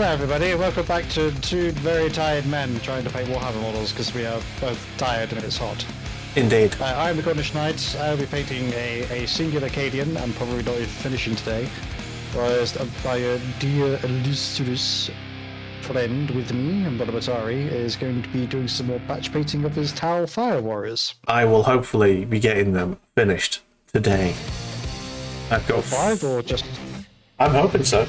Hello everybody, welcome back to two very tired men trying to paint Warhammer models because we are both tired and it's hot. Indeed. I'm TheCornishKnight. I'll be painting a singular Cadian. I'm probably not even finishing today. Whereas by a dear illustrious friend with me, Bula is going to be doing some more patch painting of his Tau Firewarriors. I will hopefully be getting them finished today. I've got 5 or just... I'm hoping so.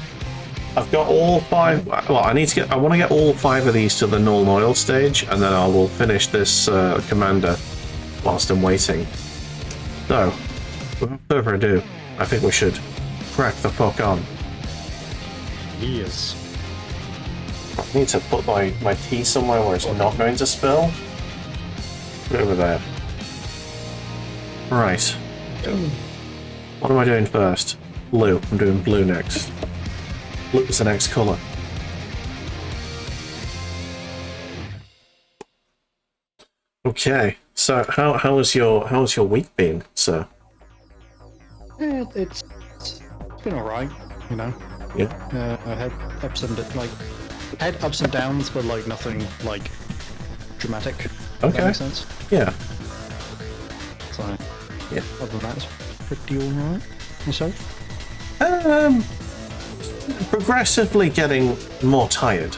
I've got all 5. Well, I want to get all 5 of these to the nuln oil stage, and then I will finish this commander whilst I'm waiting. So, without further ado, I think we should crack the fuck on. Yes. I need to put my tea somewhere where it's not going to spill. Put it over there. Right. What am I doing first? Blue. I'm doing blue next. Blue is the next colour. Okay. So how has your week been, sir? It's been alright, you know. Yeah. I had ups and downs, but like nothing like dramatic. Okay. That makes sense. Yeah. So yeah. Other than that, it's pretty alright. Yourself? Progressively getting more tired.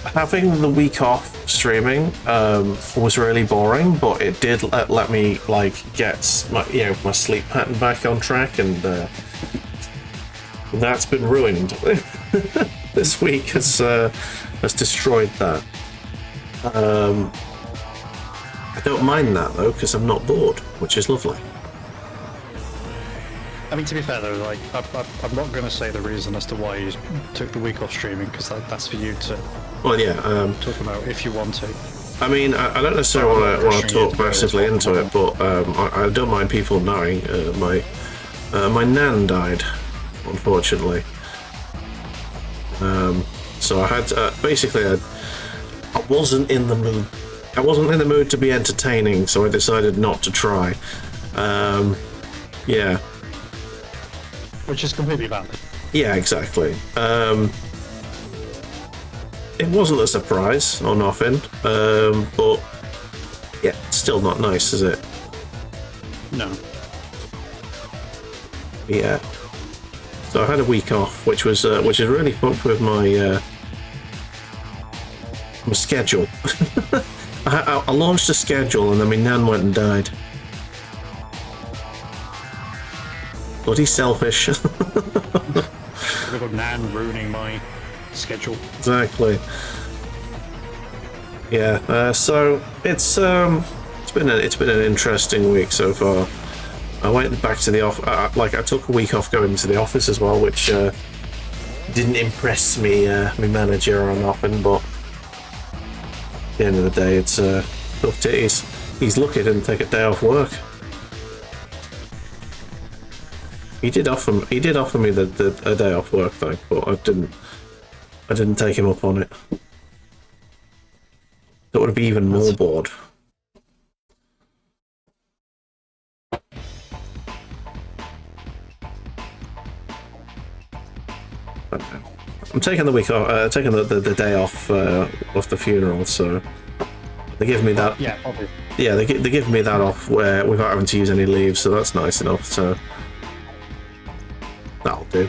Having the week off streaming was really boring, but it did let me like get my sleep pattern back on track, and that's been ruined. This week has destroyed that. I don't mind that though, because I'm not bored, which is lovely. I mean, to be fair though, like I'm not going to say the reason as to why you took the week off streaming, because that's for you to talk about if you want to. I mean, I don't necessarily want to talk massively into it, but I don't mind people knowing my nan died, unfortunately. So I had basically I wasn't in the mood. I wasn't in the mood to be entertaining, so I decided not to try. Yeah. Which is completely valid. Yeah, exactly. It wasn't a surprise or nothing, but yeah, it's still not nice, is it? No. Yeah. So I had a week off, which is really fucked with my schedule. I launched a schedule and then my nan went and died. Bloody selfish. I've got Nan ruining my schedule. Exactly. Yeah. So it's been an interesting week so far. I went back to the office. I took a week off going to the office as well, which didn't impress me, my manager or nothing. But at the end of the day, it's tough titties. He's lucky I didn't take a day off work. He did offer me a day off work though, but I didn't take him up on it. That would be even more bored. I'm taking the week off, taking the day off of the funeral, so they give me that. Yeah, obviously. Yeah, they give me that off without having to use any leave, so that's nice enough. So. That'll do.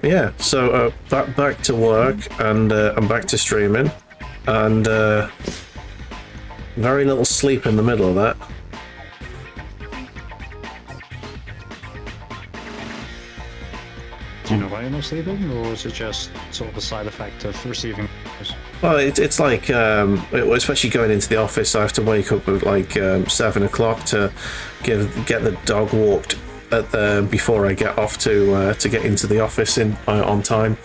Yeah, so back to work, and I'm back to streaming, and very little sleep in the middle of that. Do you know why you're not sleeping, or is it just sort of a side effect of receiving? Well, it's like, especially going into the office, I have to wake up at like 7 o'clock to get the dog walked before I get off to get into the office on time.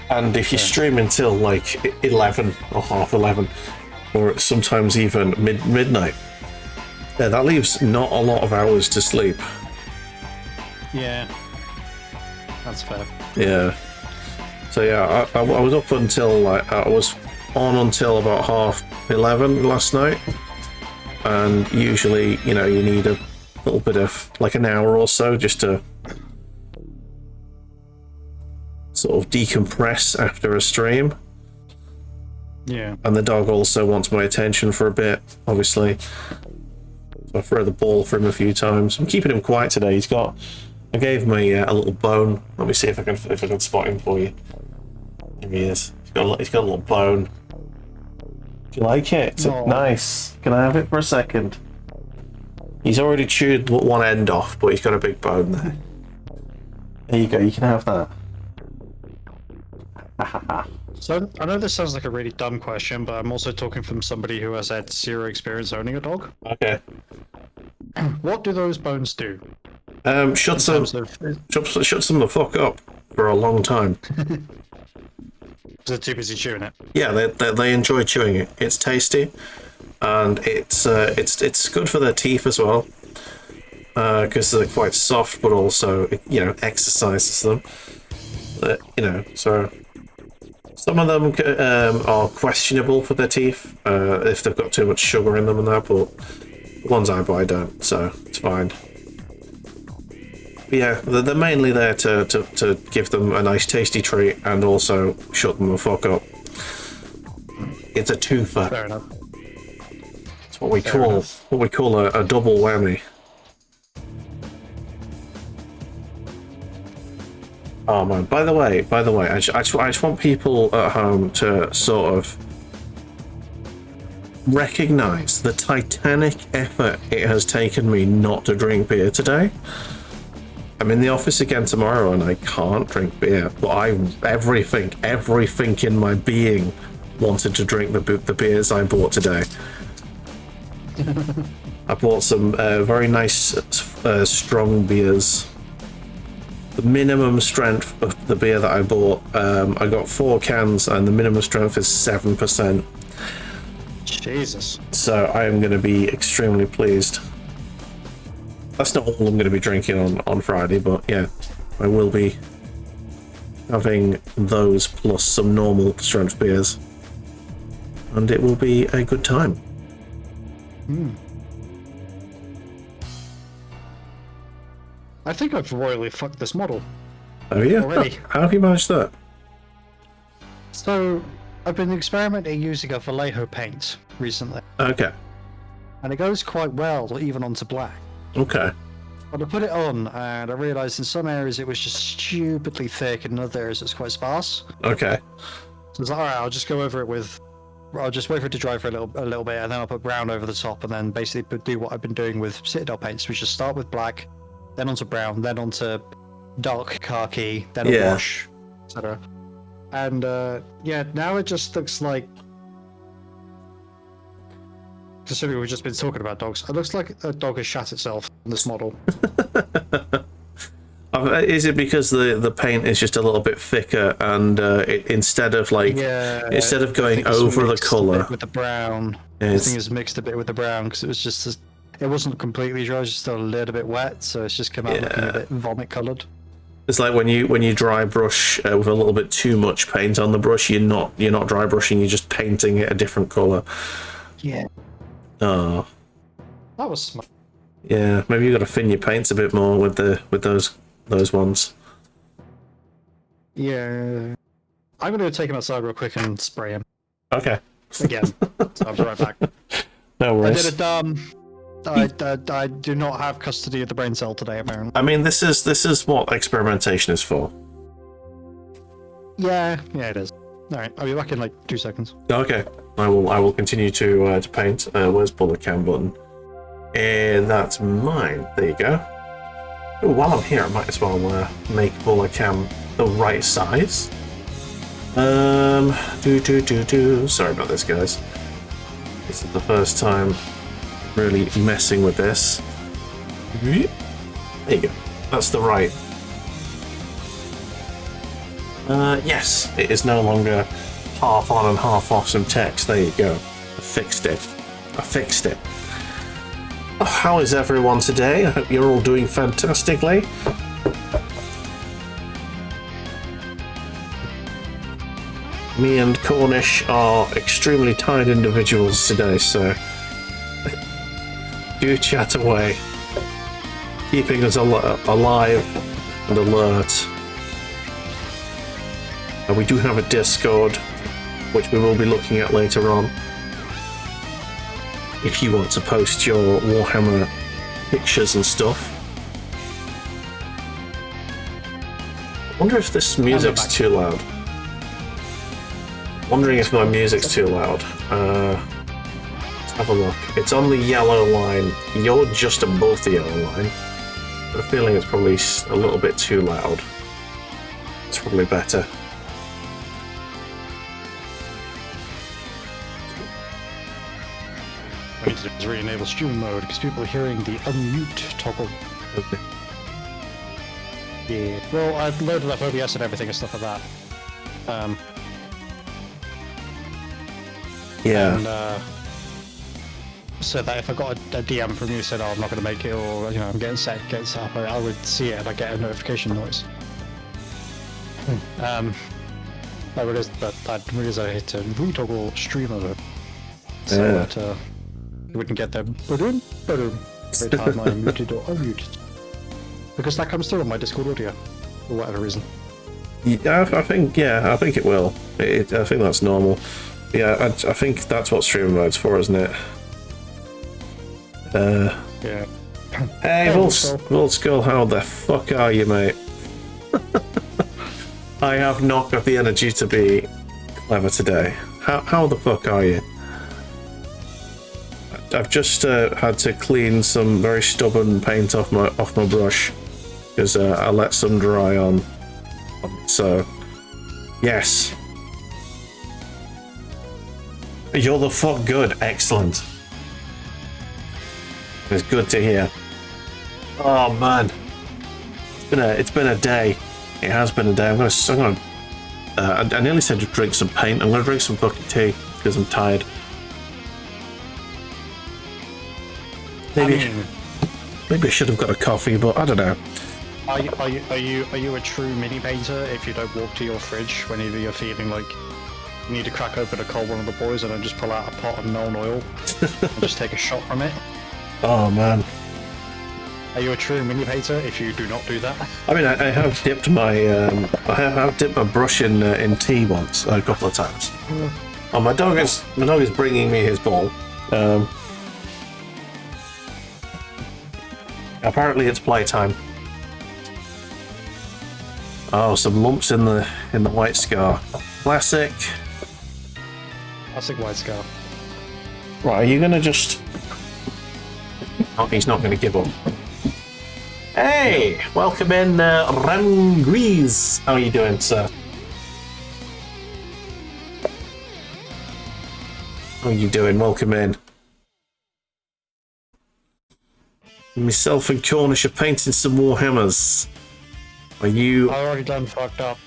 And if you stream until like 11 or half 11, or sometimes even midnight, yeah, that leaves not a lot of hours to sleep. Yeah, that's fair. Yeah. So yeah, I was up until I was on until about half 11 last night, and usually, you know, you need a little bit of like an hour or so just to sort of decompress after a stream. Yeah. And the dog also wants my attention for a bit, obviously. So I throw the ball for him a few times. I'm keeping him quiet today. I gave him a little bone. Let me see if I can spot him for you. Here he is. He's got a little bone. Do you like it? It's nice. Can I have it for a second? He's already chewed one end off, but he's got a big bone there. There you go. You can have that. So I know this sounds like a really dumb question, but I'm also talking from somebody who has had zero experience owning a dog. Okay. What do those bones do? Shuts them the fuck up for a long time. They're too busy chewing it. Yeah, they enjoy chewing it. It's tasty, and it's good for their teeth as well, because they're quite soft, but also you know exercises them. You know, so some of them are questionable for their teeth if they've got too much sugar in them and that, but the ones I buy don't, so it's fine. But yeah, they're mainly there to give them a nice tasty treat and also shut them the fuck up. It's a twofer. Fair enough. It's what we call a double whammy. Oh man! By the way, I just want people at home to sort of recognize the titanic effort it has taken me not to drink beer today. I'm in the office again tomorrow and I can't drink beer, but everything in my being wanted to drink the beers I bought today. I bought some very nice strong beers. The minimum strength of the beer that I bought, I got 4 cans and the minimum strength is 7%. Jesus. So I am going to be extremely pleased. That's not all I'm going to be drinking on Friday, but yeah, I will be having those plus some normal strength beers. And it will be a good time. I think I've royally fucked this model. Oh yeah? Already. How have you managed that? So, I've been experimenting using a Vallejo paint recently. Okay. And it goes quite well, even onto black. Okay. But I put it on, and I realised in some areas it was just stupidly thick, and in other areas it's quite sparse. Okay. So it's like, alright, I'll just go over it with... I'll just wait for it to dry for a little bit, and then I'll put brown over the top, and then basically do what I've been doing with Citadel paints, which is start with black, then onto brown, then onto dark khaki, then a wash, etc. And yeah, now it just looks like, considering we've just been talking about dogs, it looks like a dog has shat itself in this model. Is it because the paint is just a little bit thicker and instead of going over the colour with the brown, I think it's mixed a bit with the brown because it was just it wasn't completely dry, it was just a little bit wet, so it's just come out looking a bit vomit coloured. It's like when you dry brush with a little bit too much paint on the brush, you're not dry brushing, you're just painting it a different colour. Yeah. Oh. That was smart. Yeah, maybe you got to thin your paints a bit more with those ones. Yeah. I'm going to take him outside real quick and spray him. Okay. Again. So I'll be right back. No worries. I do not have custody of the brain cell today, apparently. I mean, this is what experimentation is for. Yeah, it is. Alright, I'll be back in like 2 seconds. Okay. I will continue to paint. Where's Bula cam button? And that's mine. There you go. Ooh, while I'm here, I might as well make Bula cam the right size. Sorry about this, guys. This is the first time really messing with this. There you go. That's the right. Yes, it is no longer half on and half off some text. There you go. I fixed it. Oh, how is everyone today? I hope you're all doing fantastically. Me and Cornish are extremely tired individuals today, so Do chat away, keeping us alive and alert. And we do have a Discord, which we will be looking at later on. If you want to post your Warhammer pictures and stuff. I wonder if this music's too loud. Wondering if my music's too loud. Let's have a look. It's on the yellow line. You're just above the yellow line. I have a feeling it's probably a little bit too loud. It's probably better. I need to do is re-enable stream mode because people are hearing the unmute toggle. Okay. Yeah. Well, I've loaded up OBS and everything and stuff like that. Yeah. And so that if I got a DM from you saying, "Oh, I'm not going to make it," or I'm getting set up, I would see it and I get a notification noise. I realized I hit to re-toggle stream mode, so that you wouldn't get them every time I muted or unmuted, because that comes through on my Discord audio for whatever reason. Yeah, I think it will. I think that's normal. Yeah, I think that's what stream mode's for, isn't it? Yeah. Hey, Volskull, how the fuck are you, mate? I have not got the energy to be clever today. How the fuck are you? I've just had to clean some very stubborn paint off my brush because I let some dry on. So, yes. You're the fuck good. Excellent. It's good to hear. Oh man, it's been a day. It has been a day. I nearly said to drink some paint. I'm gonna drink some fucking tea because I'm tired. Maybe I should have got a coffee, but I don't know. Are you a true mini painter if you don't walk to your fridge whenever you're feeling like you need to crack open a cold one of the boys and then just pull out a pot of nuln oil and just take a shot from it? Oh man. Are you a true mini painter if you do not do that? I mean, I have dipped my I have dipped my brush in tea once, a couple of times. Oh, my dog is bringing me his bowl. Apparently, it's playtime. Oh, some lumps in the white scar. Classic. Classic white scar. Right, are you gonna just? Oh, he's not gonna give up. Hey, welcome in, Ramgrees. How are you doing, sir? How are you doing? Welcome in. Myself and Cornish are painting some Warhammers. Are you? I already done fucked up.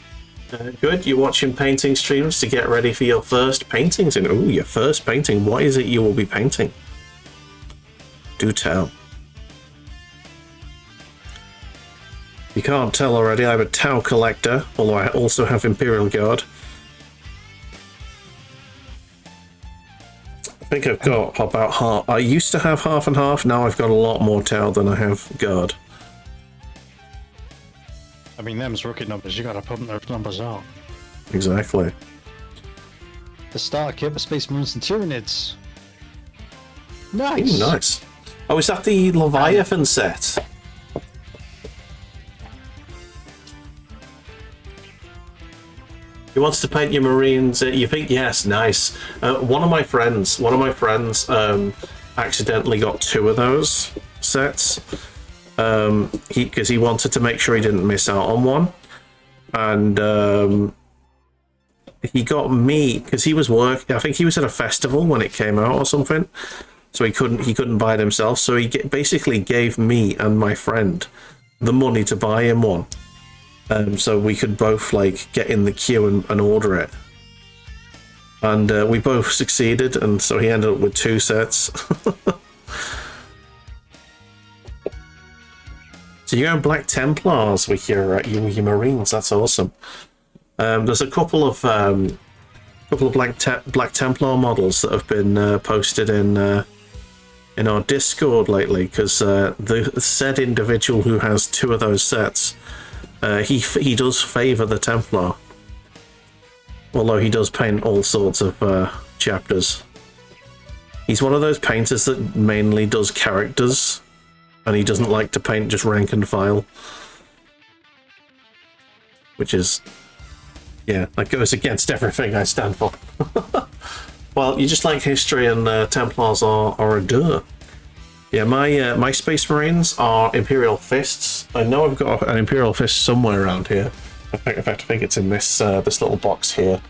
Good. You're watching painting streams to get ready for your first paintings. And ooh, your first painting. What is it you will be painting? Do tell. You can't tell already, I'm a Tau collector, although I also have Imperial Guard. I think I've got about half. I used to have half and half, now I've got a lot more Tau than I have Guard. I mean, them's rookie numbers, you gotta put those numbers out. Exactly. The starter kit for Space Marines and Tyranids. Nice! Ooh, nice. Oh, is that the Leviathan set? He wants to paint your Marines. You think yes, nice. One of my friends accidentally got 2 of those sets. Because he wanted to make sure he didn't miss out on one, and he got me because he was working. I think he was at a festival when it came out or something, so he couldn't buy it himself. So he basically gave me and my friend the money to buy him one. So we could both like get in the queue and order it, and we both succeeded, and so he ended up with 2 sets. So you're going Black Templars with your Marines. That's awesome. There's a couple of Black Templar models that have been posted in in our Discord lately, because the said individual who has 2 of those sets, he does favour the Templar. Although he does paint all sorts of chapters. He's one of those painters that mainly does characters, and he doesn't like to paint just rank and file. Which is, yeah, that goes against everything I stand for. Well, you just like history, and Templars are a duh. Yeah, my Space Marines are Imperial Fists. I know I've got an Imperial Fist somewhere around here. In fact, I think it's in this this little box here.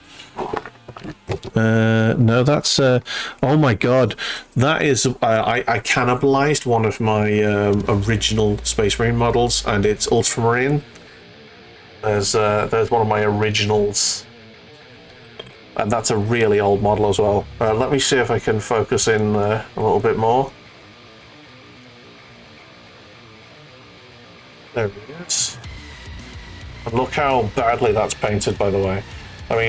No, that's oh my god, that is I cannibalized one of my original Space Marine models, and it's Ultramarine. There's one of my originals, and that's a really old model as well. Let me see if I can focus in a little bit more. There it is. And look how badly that's painted, by the way. Let me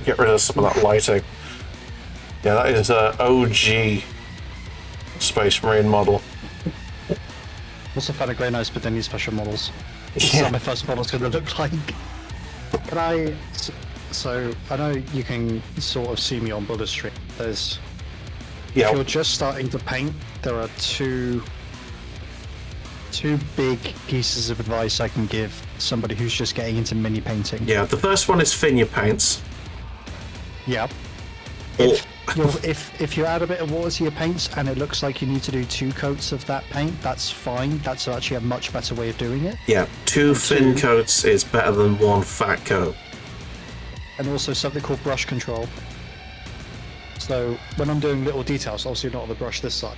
get rid of some of that lighting. Yeah, that is an OG Space Marine model. Also found a great nice but then these special models. This Yeah. is how my first model's going to look like. Can I... So, I know you can sort of see me on Bula Street. There's... Yeah. If you're just starting to paint, there are two big pieces of advice I can give somebody who's just getting into mini painting. Yeah, the first one is thin your paints. Yeah. Or, If you add a bit of water to your paints and it looks like you need to do 2 coats of that paint, that's fine. That's actually a much better way of doing it. yeah, 2 thin coats is better than 1 fat coat. And also something called brush control. So when I'm doing little details, obviously not on the brush this side,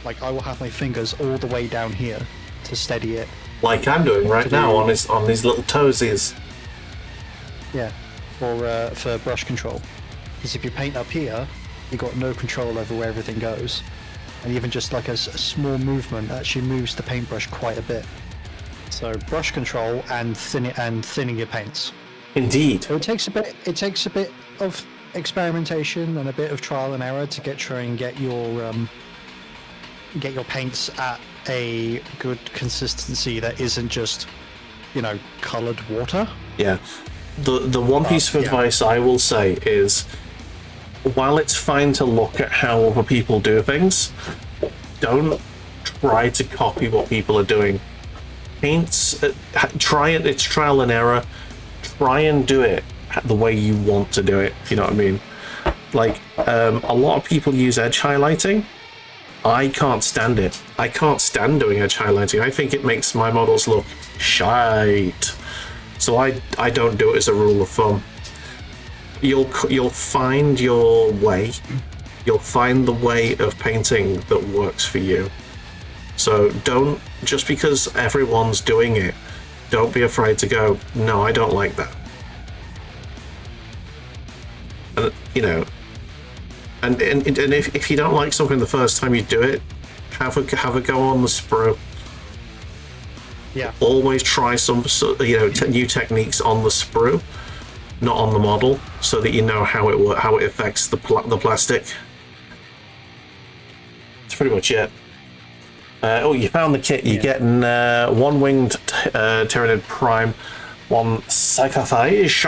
like I will have my fingers all the way down here to steady it. Like I'm doing right now on these little toesies. Yeah, for brush control. Because if you paint up here, you've got no control over where everything goes. And even just like a small movement actually moves the paintbrush quite a bit. So brush control and thinning your paints. Indeed. So it takes a bit of experimentation and a bit of trial and error to try and get your paints at a good consistency that isn't just, coloured water. Yeah. The one piece of advice I will say is, while it's fine to look at how other people do things, don't try to copy what people are doing. Paints, try it, it's trial and error. Try and do it the way you want to do it, if you know what I mean. Like, a lot of people use edge highlighting. I can't stand it. I can't stand doing edge highlighting. I think it makes my models look shite. So I don't do it as a rule of thumb. You'll find your way. You'll find the way of painting that works for you. So don't, just because everyone's doing it, don't be afraid to go, no, I don't like that. And, and if you don't like something the first time you do it, have a go on the sprue. Yeah. Always try some new techniques on the sprue, not on the model, so that you know how it affects the plastic. That's pretty much it. Oh, you found the kit. You're getting 1 winged Tyranid Prime, 1 Psychophage,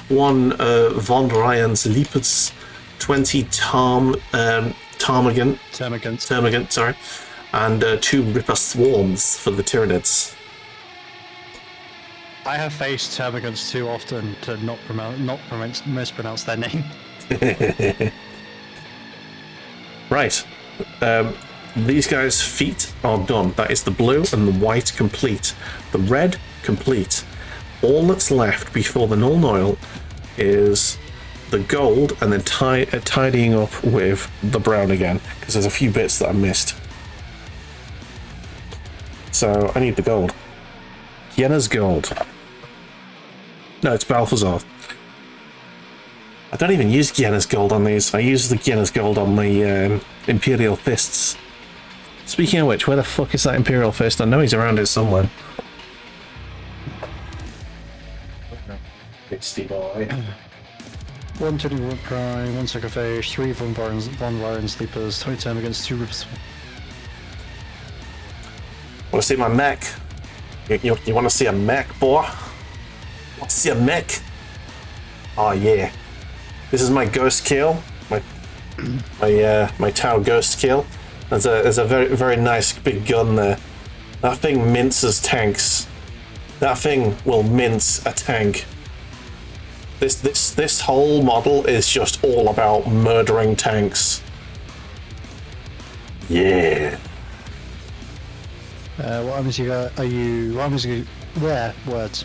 1 Von Ryan's Leopards, 20 Termagant, sorry, and 2 Ripper Swarms for the Tyranids. I have faced Termagants too often to not mispronounce their name. Right. These guys' feet are done. That is the blue and the white complete. The red complete. All that's left before the nuln oil is the gold, and then tidying up with the brown again, because there's a few bits that I missed. So I need the gold. Yenna's gold. No, it's Balthazar. I don't even use Yenna's gold on these. I use the Yenna's gold on the Imperial Fists. Speaking of which, where the fuck is that Imperial Fist? I know he's around it somewhere. Fisty boy. 1 21 prime, 1 sacrifice, 3 von Varen sleepers, 20 time against 2 rips. Want to see my mech? You want to see a mech, boy? Want to see a mech? Oh yeah. This is my ghost kill. My Tau ghost kill. There's a very nice big gun there. That thing minces tanks. That thing will mince a tank. This whole model is just all about murdering tanks. Yeah. What armies are you? What armies are you? Where words?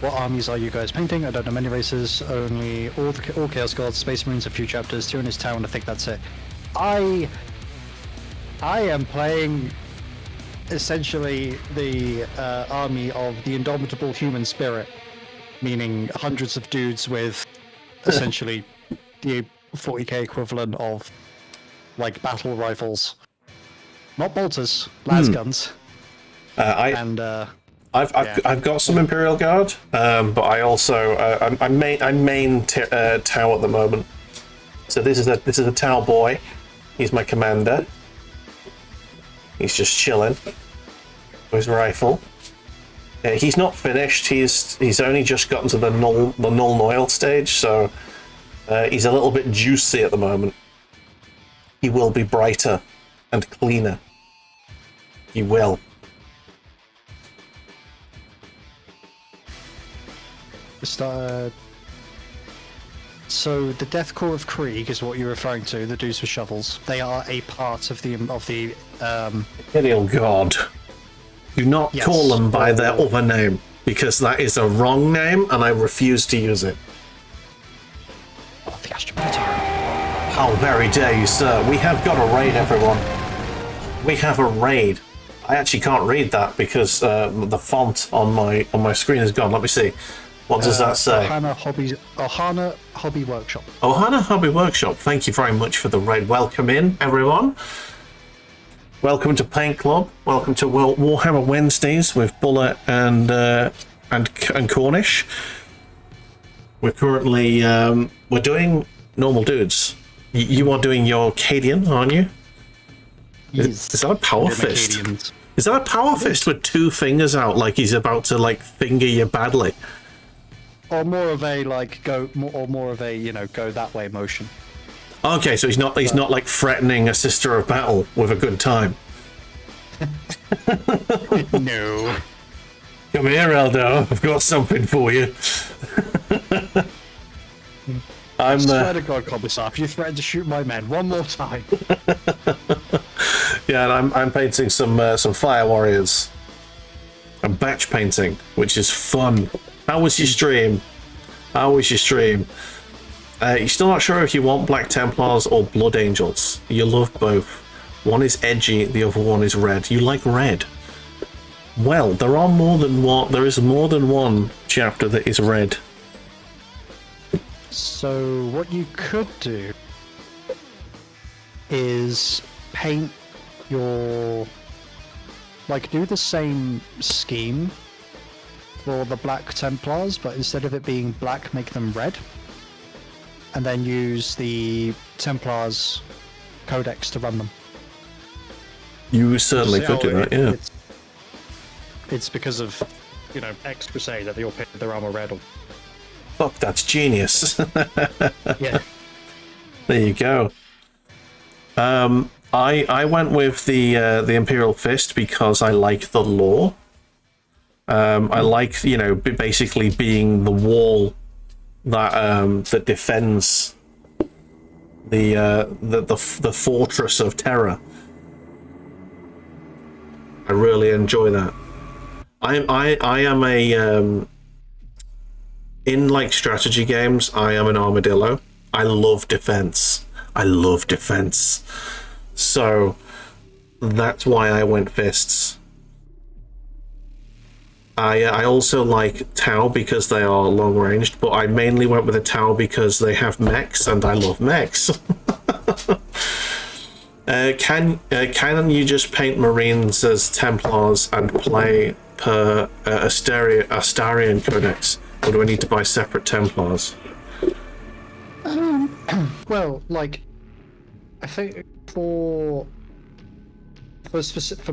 What armies are you guys painting? I don't know many races. Only all Chaos Gods, Space Marines, a few chapters, 2 in his town. I think that's it. I am playing essentially the army of the indomitable human spirit, meaning hundreds of dudes with essentially the 40k equivalent of like battle rifles, not bolters, las guns. I've got some Imperial Guard, but I also I'm main Tau at the moment. So this is a Tau boy. He's my commander. He's just chilling with his rifle. He's not finished. He's only just gotten to the nuln oil stage, so he's a little bit juicy at the moment. He will be brighter and cleaner. He will. So the Death Corps of Krieg is what you're referring to, the dudes with shovels. They are a part of the Imperial God. Do not call them by their other name, because that is a wrong name and I refuse to use it. The Astrometeor. How very dare you, sir. We have got a raid, everyone. We have a raid. I actually can't read that because the font on my screen is gone. Let me see. What does that say? Ohana Hobby Workshop. Ohana Hobby Workshop. Thank you very much for the raid. Welcome in, everyone. Welcome to Paint Club. Welcome to Warhammer Wednesdays with Bula and Cornish. We're currently we're doing normal dudes. You are doing your Cadian, aren't you? Yes. Is that a power fist? Is that a power fist with 2 fingers out, like he's about to like finger you badly? Or more of a like go that way motion. Okay, so he's not like threatening a sister of battle with a good time. No. Come here, Eldo. I've got something for you. I swear to God, Commissar, if you threaten to shoot my men one more time. Yeah, and I'm painting some Firewarriors. I'm batch painting, which is fun. How was your stream? You're still not sure if you want Black Templars or Blood Angels. You love both. One is edgy, the other one is red. You like red. Well, there is more than one chapter that is red. So what you could do is paint your... do the same scheme for the Black Templars, but instead of it being black, make them red. And then use the Templars Codex to run them. You certainly could do that, yeah. It's because of, X Crusade that they all painted their armor red. Fuck, that's genius. Yeah. There you go. I went with the Imperial Fist because I like the lore. I like, basically being the wall that defends the fortress of terror. I really enjoy that. I am a in like strategy games, I am an armadillo. I love defense. So that's why I went fists. I also like Tau because they are long ranged, but I mainly went with a Tau because they have mechs and I love mechs. Can you just paint Marines as Templars and play per Astarian Codex, or do I need to buy separate Templars? Well, like, I think for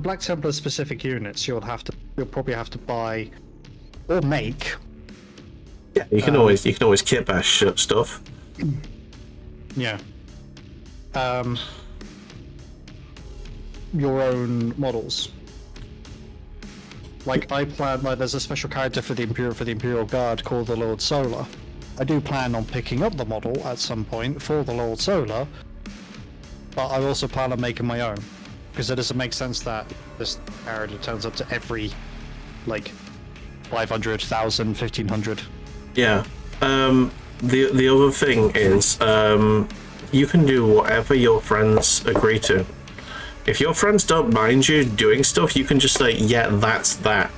Black Templar specific units, you'll probably have to buy or make. Yeah, you can always kit bash stuff. Yeah. Your own models. Like I plan, like there's a special character for the Imperial Guard called the Lord Solar. I do plan on picking up the model at some point for the Lord Solar, but I also plan on making my own, because it doesn't make sense that this character turns up to every, like, 500, 1,000, 1,500. Yeah. The other thing is, you can do whatever your friends agree to. If your friends don't mind you doing stuff, you can just say, yeah, that's that.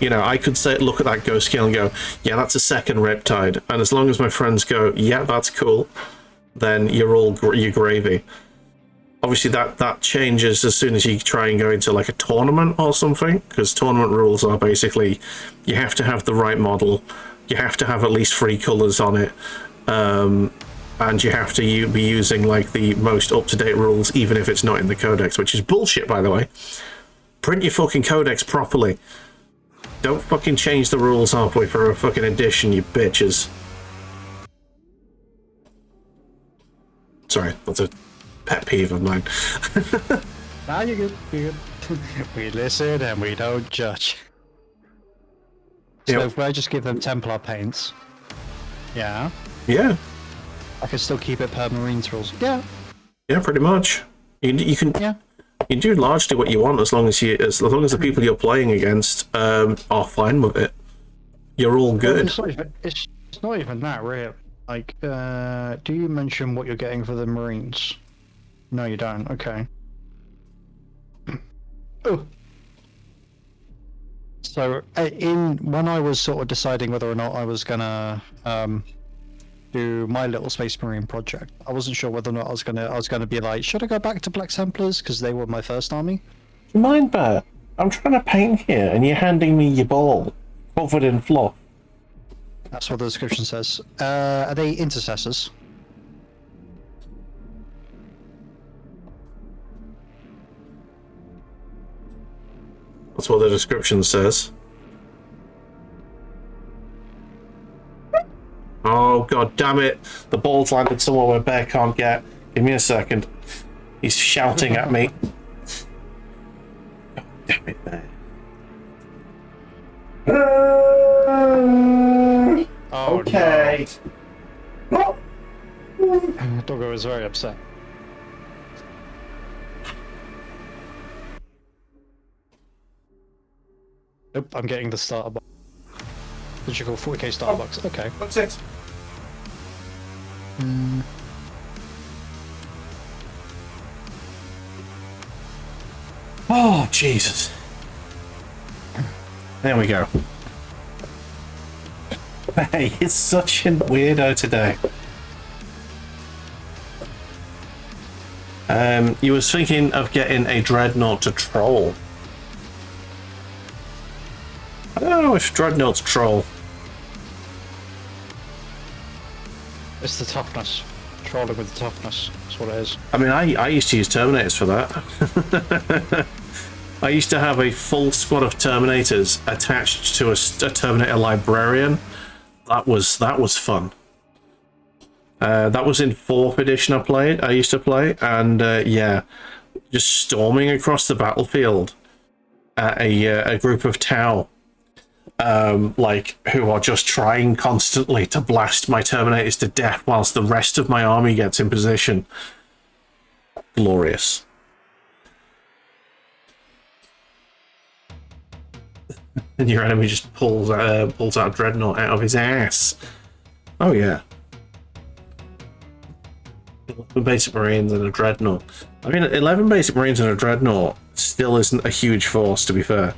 You know, I could say, look at that ghost scale and go, yeah, that's a second Riptide. And as long as my friends go, yeah, that's cool, then you're gravy. Obviously, that changes as soon as you try and go into like a tournament or something, because tournament rules are basically, you have to have the right model, you have to have at least 3 colors on it, and you have to be using like the most up-to-date rules, even if it's not in the codex, which is bullshit, by the way. Print your fucking codex properly. Don't fucking change the rules halfway through a fucking edition, you bitches. Sorry, that's a pet peeve of mine. Nah, you're good. You're good. We listen and we don't judge. So Yep. if I just give them Templar paints, yeah, Yeah. I can still keep it per Marines rules. Yeah. Yeah, pretty much. You can. Yeah. You do largely what you want as long as the people you're playing against are fine with it. You're all good. It's not even that, really. Like, do you mention what you're getting for the Marines? No, you don't. Okay. Oh. So, when I was sort of deciding whether or not I was gonna do my little Space Marine project, I wasn't sure whether or not I was gonna be like, should I go back to Black Templars because they were my first army? Do you mind that? I'm trying to paint here, and you're handing me your ball covered in fluff. That's what the description says. Are they intercessors? That's what the description says. Oh, god damn it. The ball's landed somewhere where Bear can't get. Give me a second. He's shouting at me. God damn it, Bear. Oh, okay. no. Doggo is very upset. Nope, I'm getting the starter box. What you call 40k starter box? Okay. That's it. Oh, Jesus. There we go. Hey, it's such a weirdo today. You was thinking of getting a Dreadnought to troll. I don't know if Dreadnought's troll. It's the toughness. Trolling with the toughness. That's what it is. I mean, I used to use Terminators for that. I used to have a full squad of Terminators attached to a Terminator Librarian. That was fun. That was in 4th edition I used to play, and yeah, just storming across the battlefield at a group of Tau, like, who are just trying constantly to blast my Terminators to death whilst the rest of my army gets in position. Glorious. And your enemy just pulls out a Dreadnought out of his ass. Oh yeah. 11 basic Marines and a Dreadnought. I mean, 11 basic Marines and a Dreadnought still isn't a huge force, to be fair.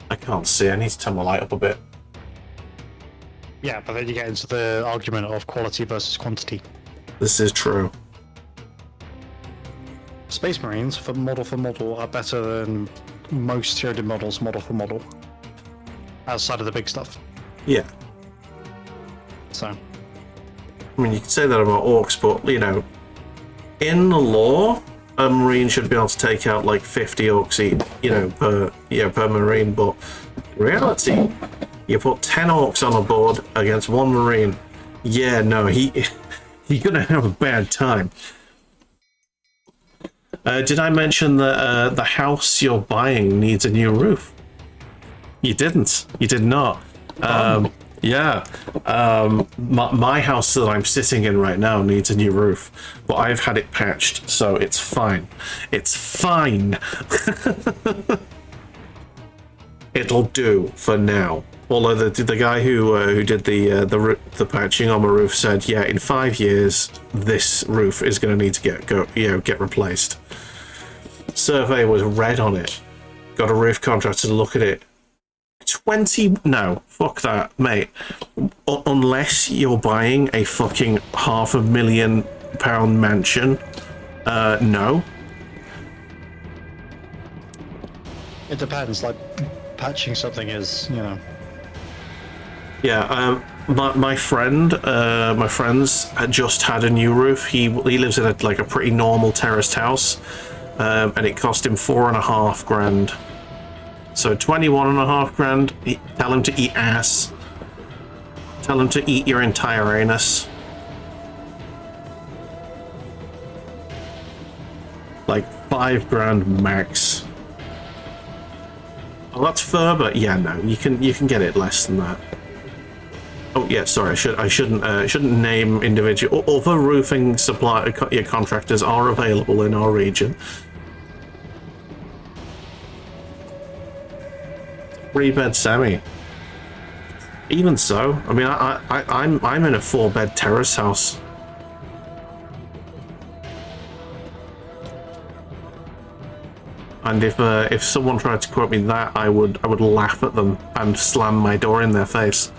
I can't see. I need to turn my light up a bit. Yeah, but then you get into the argument of quality versus quantity. This is true. Space Marines, for model, are better than most tiered model for model. Outside of the big stuff. Yeah. So, I mean, you can say that about orcs, but, you know, in the lore, a marine should be able to take out like 50 orcs each, per marine, but in reality, you put 10 orcs on a board against one marine. Yeah, no, he's gonna have a bad time. Did I mention that the house you're buying needs a new roof? You didn't. You did not. Yeah. My house that I'm sitting in right now needs a new roof, but I've had it patched, so it's fine. It's fine. It'll do for now. Although the guy who did the patching on my roof said, yeah, in 5 years this roof is going to need to get replaced. Survey was red on it. Got a roof contractor to look at it. 20? No, fuck that, mate. Unless you're buying a fucking £500,000 mansion, no. it depends. Like, patching something is, you know. Yeah, my friends had just had a new roof. He lives in a pretty normal terraced house, and it cost him $4,500. So 21.5 grand. Tell him to eat ass. Tell him to eat your entire anus. Like 5 grand max. Oh, that's Ferber. Yeah, no, you can get it less than that. Oh yeah, sorry. I shouldn't name individual. Other roofing contractors are available in our region. 3-bed semi. Even so, I mean, I'm in a 4-bed terrace house. And if someone tried to quote me that, I would laugh at them and slam my door in their face.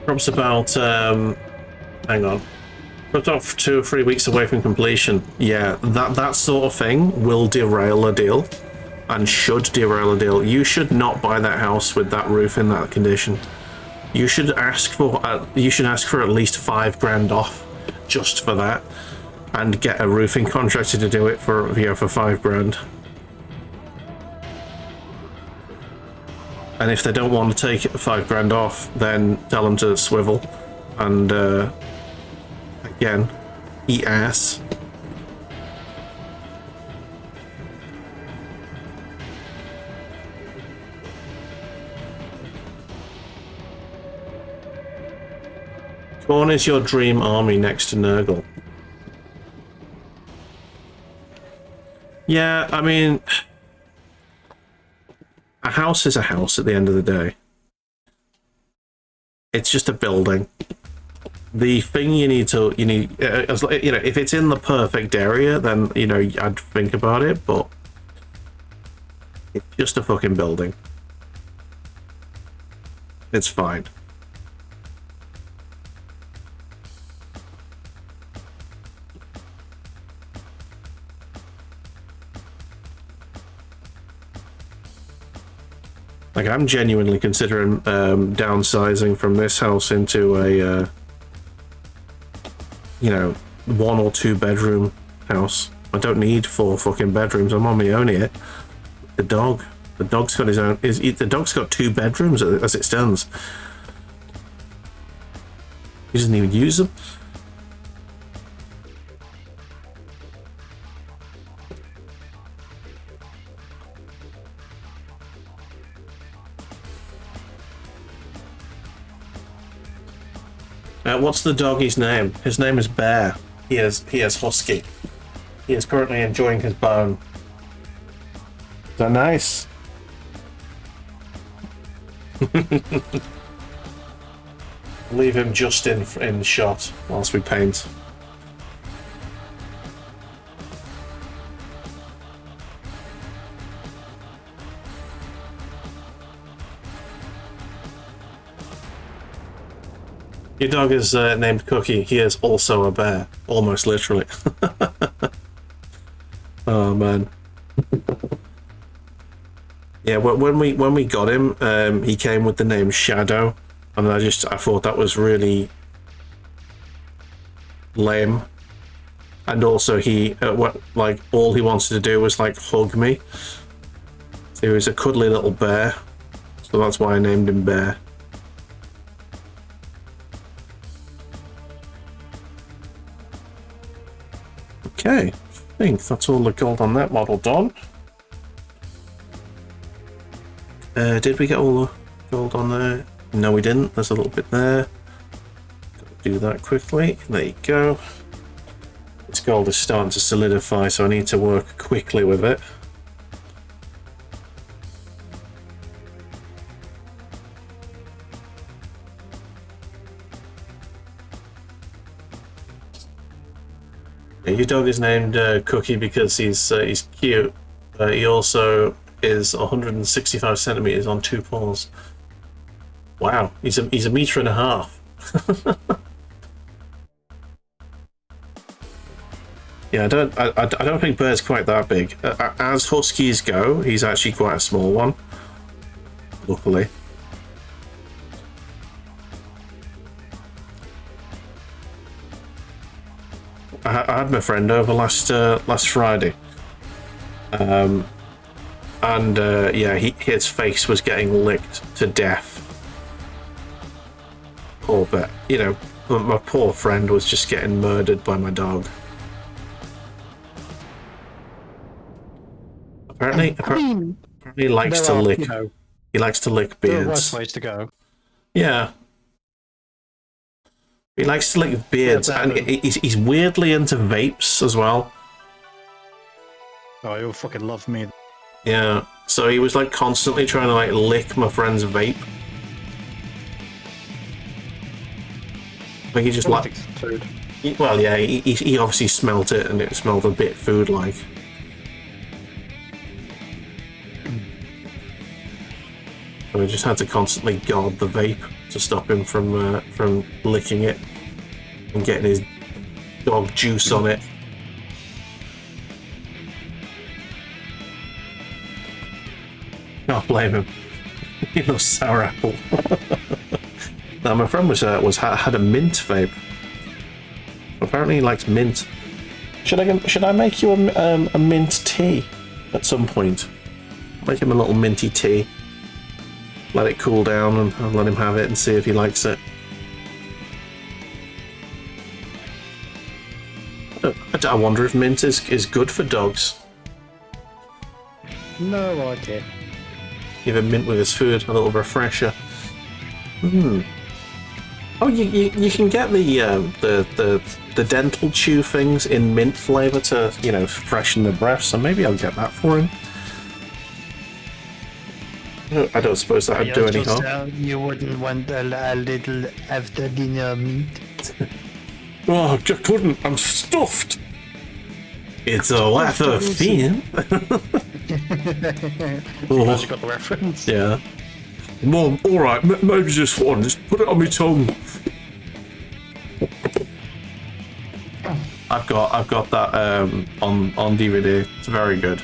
Rob's about, hang on. Put off 2 or 3 weeks away from completion. Yeah, that sort of thing will derail a deal, and should derail a deal. You should not buy that house with that roof in that condition. You should ask for at least 5 grand off, just for that, and get a roofing contractor to do it for 5 grand. And if they don't want to take 5 grand off, then tell them to swivel and, again, eat ass. Corn is your dream army next to Nurgle. Yeah, I mean, a house is a house at the end of the day. It's just a building. The thing you need, if it's in the perfect area, then, I'd think about it, but it's just a fucking building. It's fine. Like, I'm genuinely considering downsizing from this house into a, 1 or 2 bedroom house. I don't need 4 fucking bedrooms. I'm on my own here. The dog's got his own. The dog's got 2 bedrooms as it stands. He doesn't even use them. What's the doggy's name? His name is Bear. He is husky. He is currently enjoying his bone. Is that nice? Leave him just in shot whilst we paint. Your dog is named Cookie. He is also a bear, almost literally. Oh man. Yeah, when we got him, he came with the name Shadow, and I thought that was really lame. And also he all he wanted to do was like hug me. So he was a cuddly little bear, so that's why I named him Bear. Okay, I think that's all the gold on that model done. Did we get all the gold on there? No, we didn't. There's a little bit there. Gotta do that quickly. There you go. This gold is starting to solidify, so I need to work quickly with it. Yeah, your dog is named Cookie because he's cute. He also is 165 centimeters on 2 paws. Wow, he's a meter and a half. Yeah, I don't think Bear's quite that big. As huskies go, he's actually quite a small one. Luckily. I had my friend over last Friday, and yeah, his face was getting licked to death. Poor Bear. You know, my poor friend was just getting murdered by my dog. Apparently he likes to lick. You know, he likes to lick beards. There are worse ways to go. Yeah. He likes to lick beards, and he's weirdly into vapes as well. Oh, he'll fucking love me. Yeah, so he was like constantly trying to like lick my friend's vape. Like he just liked food. Well, yeah, he obviously smelt it, and it smelled a bit food-like. So we just had to constantly guard the vape to stop him from licking it and getting his dog juice on it. Can't blame him. He loves sour apple. Now my friend had a mint vape. Apparently he likes mint. Should I make you a mint tea at some point? Make him a little minty tea. Let it cool down and let him have it and see if he likes it. I wonder if mint is good for dogs. No idea. Give him mint with his food, a little refresher. Oh, you can get the dental chew things in mint flavour to, you know, freshen the breath. So maybe I'll get that for him. I don't suppose that would do any harm. You wouldn't want a little after dinner meat? Oh, I couldn't. I'm stuffed. It's a laugh of fear. Oh, you got the reference. Yeah. Mom, all right, maybe just one. Just put it on my tongue. I've got that on DVD. It's very good.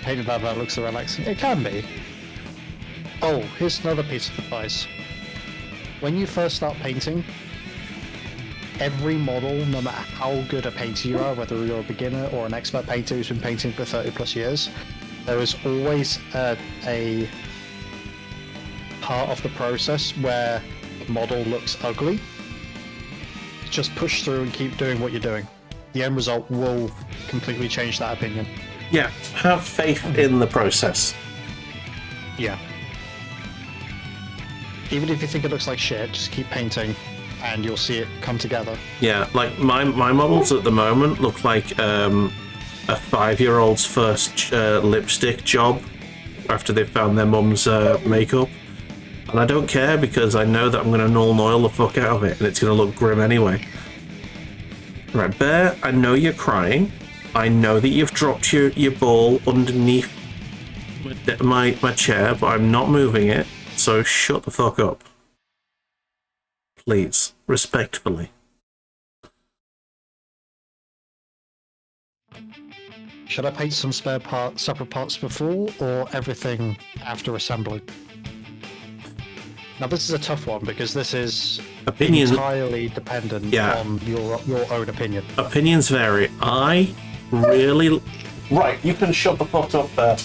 Painted by that looks so relaxing. It can be. Oh, here's another piece of advice. When you first start painting, every model, no matter how good a painter you are, whether you're a beginner or an expert painter who's been painting for 30 plus years, there is always a part of the process where the model looks ugly. Just push through and keep doing what you're doing. The end result will completely change that opinion. Yeah, have faith in the process. Yeah. Even if you think it looks like shit, just keep painting and you'll see it come together. Yeah, like my models at the moment look like a 5-year-old's first lipstick job after they've found their mum's makeup. And I don't care because I know that I'm going to nuln oil the fuck out of it and it's going to look grim anyway. Right, Bear, I know you're crying. I know that you've dropped your ball underneath my chair, but I'm not moving it, so shut the fuck up. please, respectfully. Should I paint some separate parts before, or everything after assembly? Now this is a tough one because this is entirely dependent on your own opinion. Opinions vary. I really... Right, you can shut the pot up there.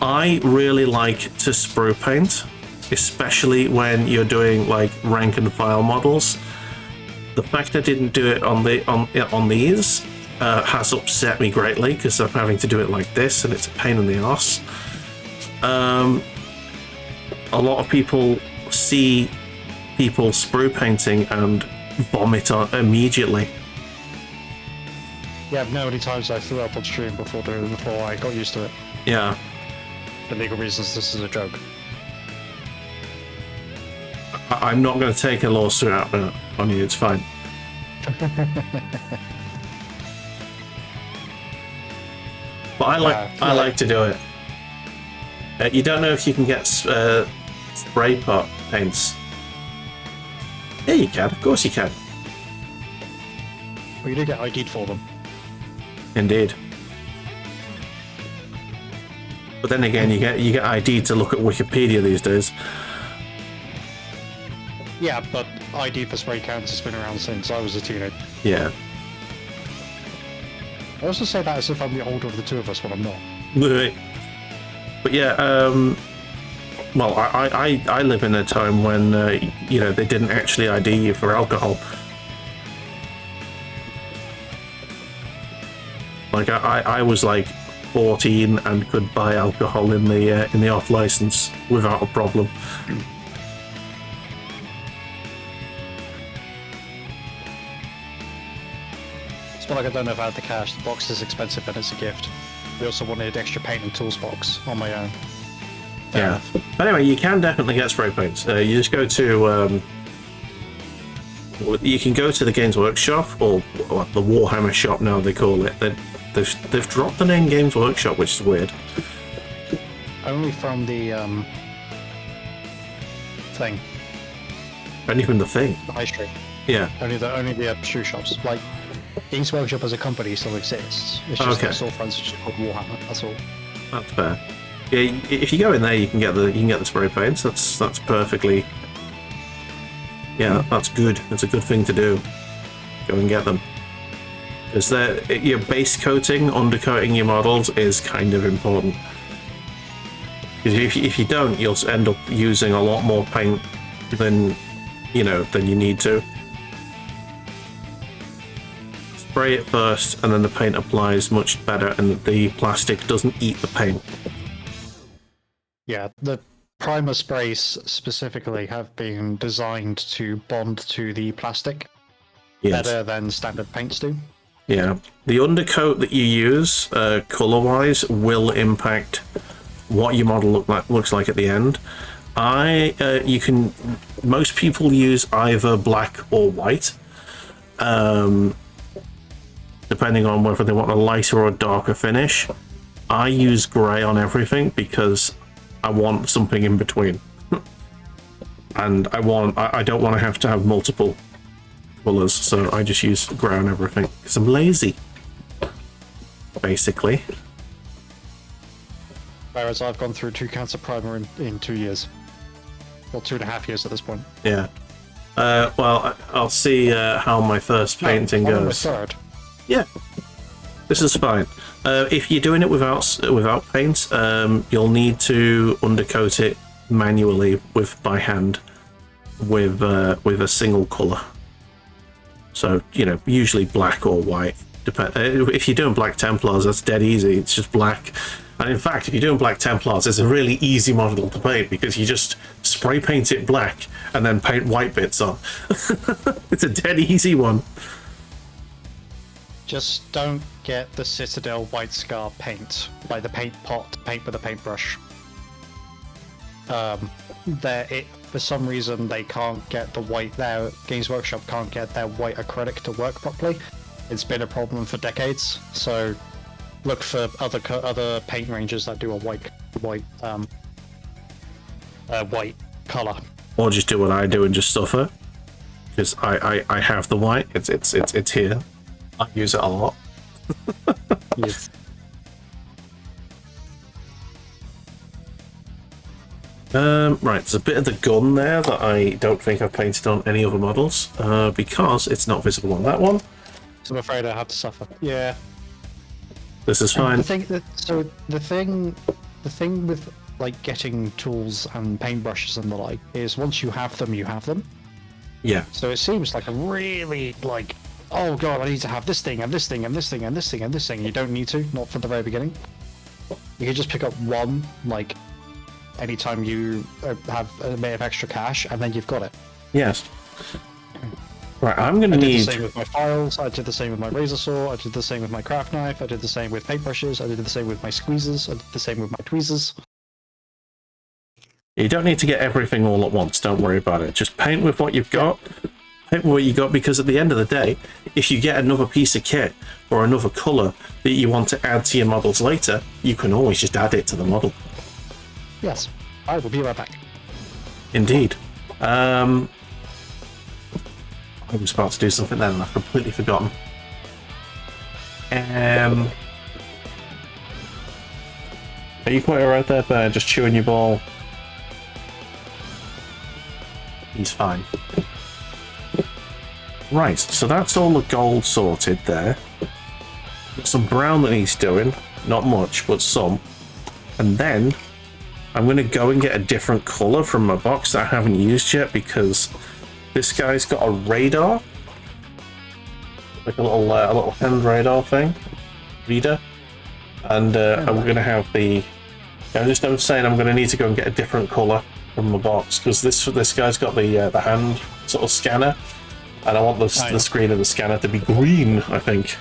I really like to sprue paint, especially when you're doing like rank and file models. The fact I didn't do it on these has upset me greatly because I'm having to do it like this, and it's a pain in the ass. A lot of people see people sprue painting and vomit immediately. Yeah, I've known many times I threw up on stream before I got used to it. Yeah. For legal reasons, this is a joke. I'm not going to take a lawsuit out on you, it's fine. But I like to do it. You don't know if you can get spray pot paints. Yeah, you can. Of course you can. Well, you do get ID'd for them. Indeed. But then again, you get ID to look at Wikipedia these days. Yeah, but ID for spray cans has been around since I was a teenager. Yeah. I also say that as if I'm the older of the two of us when I'm not. But yeah, well, I live in a time when they didn't actually ID you for alcohol. Like I was like 14 and could buy alcohol in the off license without a problem. It's more like I don't know if I had the cash. The box is expensive and it's a gift. We also wanted extra paint and tools box on my own. Fair enough. But anyway, you can definitely get spray paints. You just go to you can go to the Games Workshop, or the Warhammer shop now they call it. They've dropped the name Games Workshop, which is weird. Only from the thing. Only from the thing. The high street. Yeah. Only the shoe shops. Like Games Workshop as a company still exists. It's just the storefronts which is called Warhammer. That's all. That's fair. Yeah, if you go in there, you can get the spray paints. That's perfectly. Yeah, that's good. That's a good thing to do. Go and get them. Because your base coating, undercoating your models is kind of important. Because if you don't, you'll end up using a lot more paint than you need to. Spray it first, and then the paint applies much better, and the plastic doesn't eat the paint. Yeah, the primer sprays specifically have been designed to bond to the plastic better than standard paints do. Yeah, the undercoat that you use, color-wise, will impact what your model looks like at the end. Most people use either black or white, depending on whether they want a lighter or a darker finish. I use grey on everything because I want something in between, and I don't want to have multiple colours, so I just use grey on everything because I'm lazy, basically. Whereas I've gone through 2 cans of primer in 2 years, or 2.5 years at this point. Yeah. Well, I'll see how my first painting goes. Third. Yeah, this is fine. If you're doing it without paint, you'll need to undercoat it manually by hand with a single colour. So usually black or white. If you're doing Black Templars, that's dead easy. It's just black. And in fact, if you're doing Black Templars, it's a really easy model to paint because you just spray paint it black and then paint white bits on. It's a dead easy one. Just don't get the Citadel White Scar paint, like the paint pot, paint with a paintbrush. For some reason they can't get the white. Their Games Workshop can't get their white acrylic to work properly. It's been a problem for decades. So look for other paint ranges that do a white color. or just do what I do and just suffer. Because I have the white. It's here. I use it a lot. Yes. Right, there's a bit of the gun there that I don't think I've painted on any other models, because it's not visible on that one. So I'm afraid I have to suffer. Yeah. This is fine. The thing with like getting tools and paintbrushes and the like is once you have them, you have them. Yeah. So it seems like a really like, oh god, I need to have this thing and this thing and this thing and this thing and this thing. You don't need to, not from the very beginning. You can just pick up one, like, anytime you have a bit of extra cash, and then you've got it. Yes. Right, I'm gonna need. I did the same with my files. I did the same with my razor saw. I did the same with my craft knife. I did the same with paintbrushes. I did the same with my squeezers. I did the same with my tweezers. You don't need to get everything all at once. Don't worry about it. Just paint with what you've got. Paint with what you got, because at the end of the day, if you get another piece of kit or another color that you want to add to your models later, you can always just add it to the model. Yes, I will be right back. Indeed. I was about to do something then and I've completely forgotten. Are you quite alright there, Bear? Just chewing your ball? He's fine. Right, so that's all the gold sorted there. Got some brown that he's doing. Not much, but some. And then I'm going to go and get a different colour from my box that I haven't used yet, because this guy's got a radar. Like a little hand radar thing. Reader. And I'm going to have the... I'm saying I'm going to need to go and get a different colour from the box, because this guy's got the hand sort of scanner. And I want the screen of the scanner to be green, I think.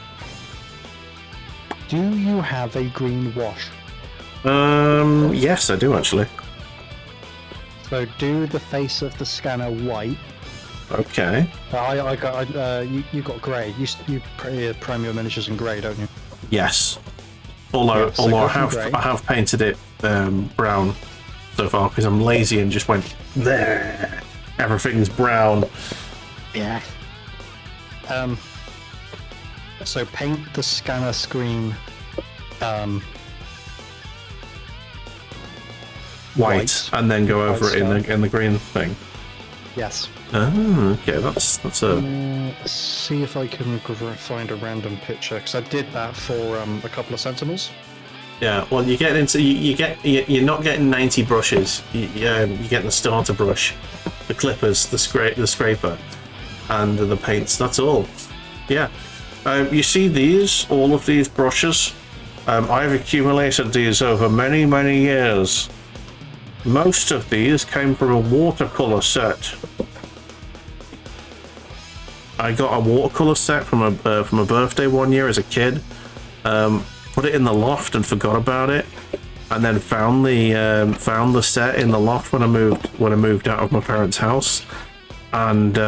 Do you have a green wash? Yes, I do actually. So do the face of the scanner white. Okay. You got grey. You prime your miniatures in grey, don't you? Yes. Although I have painted it brown so far, because I'm lazy and just went there. Everything's brown. Yeah. So paint the scanner screen white, and then go over it in the green thing. Yes. Oh, okay, that's a. See if I can find a random picture, because I did that for a couple of Sentinels. Yeah, well, you get into you're not getting 90 brushes. You're getting the starter brush, the clippers, the scraper, and the paints. That's all. Yeah. You see all of these brushes? I've accumulated these over many, many years. Most of these came from a watercolor set. I got a watercolor set from a birthday one year as a kid. Put it in the loft and forgot about it, and then found the set in the loft when I moved out of my parents' house, and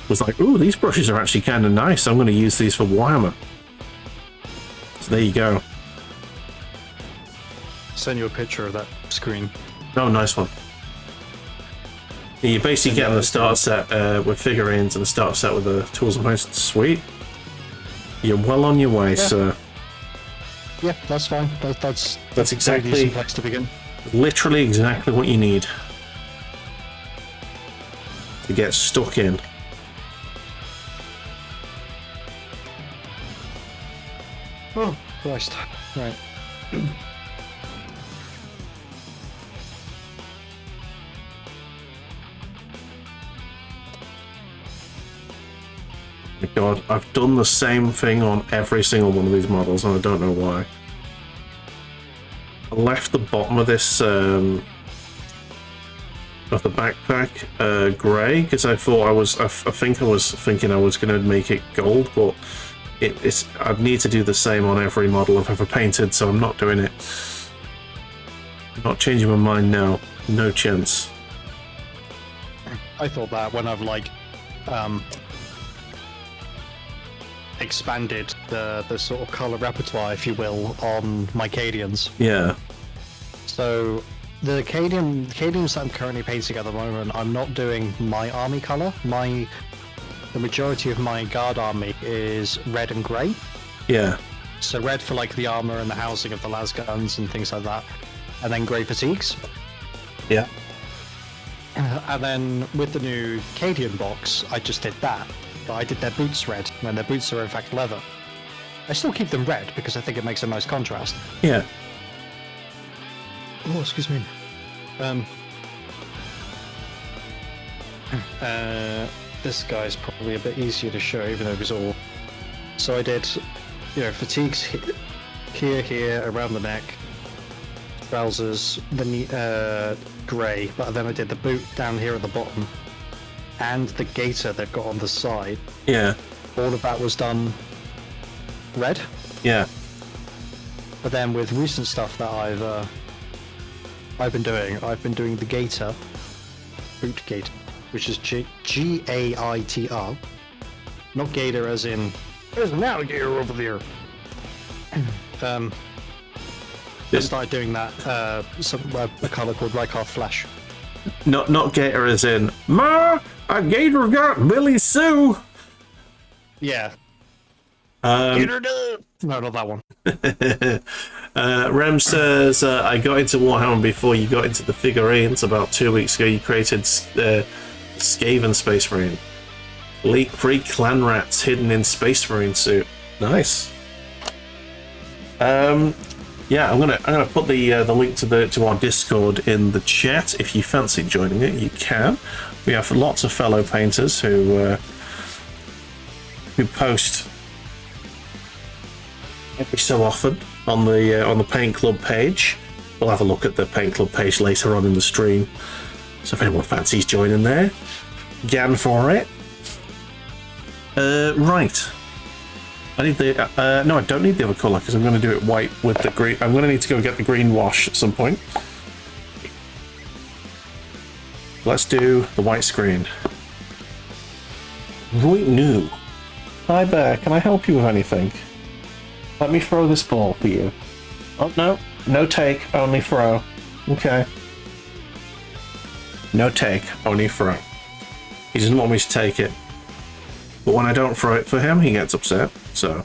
was like, "Ooh, these brushes are actually kind of nice. I'm going to use these for Warhammer." So there you go. Send you a picture of that screen. Oh, nice one. You're basically getting the start set with figurines and the start set with the tools and posts. Sweet. You're well on your way, sir. Yeah, that's fine. That's exactly place to begin. Literally exactly what you need to get stuck in. Oh, Christ. Right. God, I've done the same thing on every single one of these models, and I don't know why. I left the bottom of this of the backpack grey, because I thought I was thinking I was going to make it gold, but I'd need to do the same on every model I've ever painted, so I'm not doing it. I'm not changing my mind now. No chance. I thought that when I've expanded the sort of color repertoire, if you will, on my Cadians. Yeah. So the Cadians that I'm currently painting at the moment, I'm not doing my army color. The majority of my guard army is red and grey. Yeah. So red for like the armor and the housing of the las guns and things like that, and then grey fatigues. Yeah. And then with the new Cadian box, I just did that. But I did their boots red, when their boots are in fact leather. I still keep them red because I think it makes a nice contrast. Yeah. Oh, excuse me. This guy's probably a bit easier to show, even though it was all. So I did, fatigues here, around the neck, trousers, the knee, grey, but then I did the boot down here at the bottom, and the gaiter they've got on the side. Yeah. All of that was done red. Yeah. But then with recent stuff that I've been doing the gaiter, boot gaiter, which is G-A-I-T-R, not gator as in there's an alligator over there. I started doing that a colour called Rycroft Flash. Not gator as in Ma, a gator got Billy Sue. Yeah. Gator done. No, not that one. Rem says, I got into Warhammer before you got into the figurines. About 2 weeks ago, you created Skaven Space Marine. Free clan rats hidden in Space Marine suit. Nice. Yeah, I'm gonna put the link to our Discord in the chat. If you fancy joining it, you can. We have lots of fellow painters who post every so often on the Paint Club page. We'll have a look at the Paint Club page later on in the stream. So if anyone fancies joining there, gan for it. Right. I need the no, I don't need the other colour because I'm going to do it white with the green. I'm going to need to go get the green wash at some point. Let's do the white screen. Right new. Hi Bear, can I help you with anything? Let me throw this ball for you. Oh no, no take, only throw. Okay. No take, only throw. He doesn't want me to take it. But when I don't throw it for him, he gets upset. So,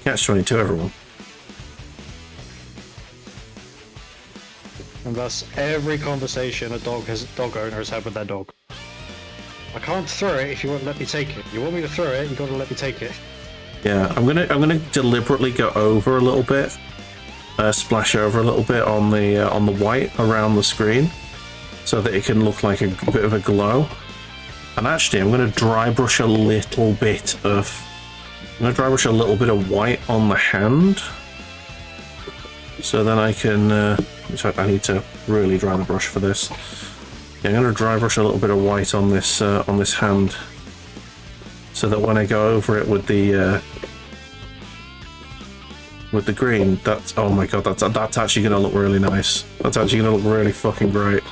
catch-22, everyone. And thus, every conversation a dog owner has had with their dog. I can't throw it if you won't let me take it. You want me to throw it, you got to let me take it. Yeah, I'm gonna deliberately go over a little bit, splash over a little bit on the white around the screen, so that it can look like a bit of a glow. And actually, I'm going to dry brush a little bit of white on the hand, so then I can. In fact, I need to really dry the brush for this. Yeah, I'm going to dry brush a little bit of white on this hand, so that when I go over it with the green, that's, oh my god, that's actually going to look really nice. That's actually going to look really fucking great.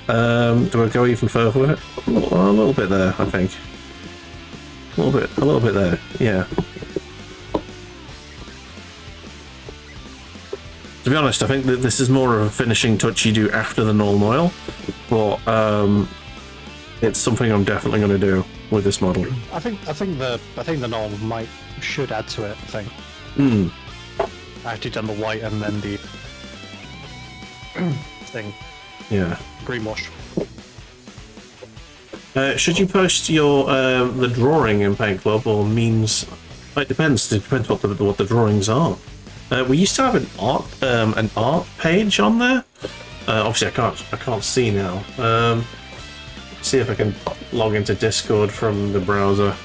Do I go even further with it? A little bit there, I think. A little bit there, yeah. To be honest, I think that this is more of a finishing touch you do after the nuln oil, but it's something I'm definitely going to do with this model. I think the nuln should add to it. I think. I actually done the white and then the thing. Yeah. Green wash. Should you post your the drawing in Paint Club or means? It depends. It depends what the drawings are. We used to have an art page on there. Obviously, I can't see now. See if I can log into Discord from the browser.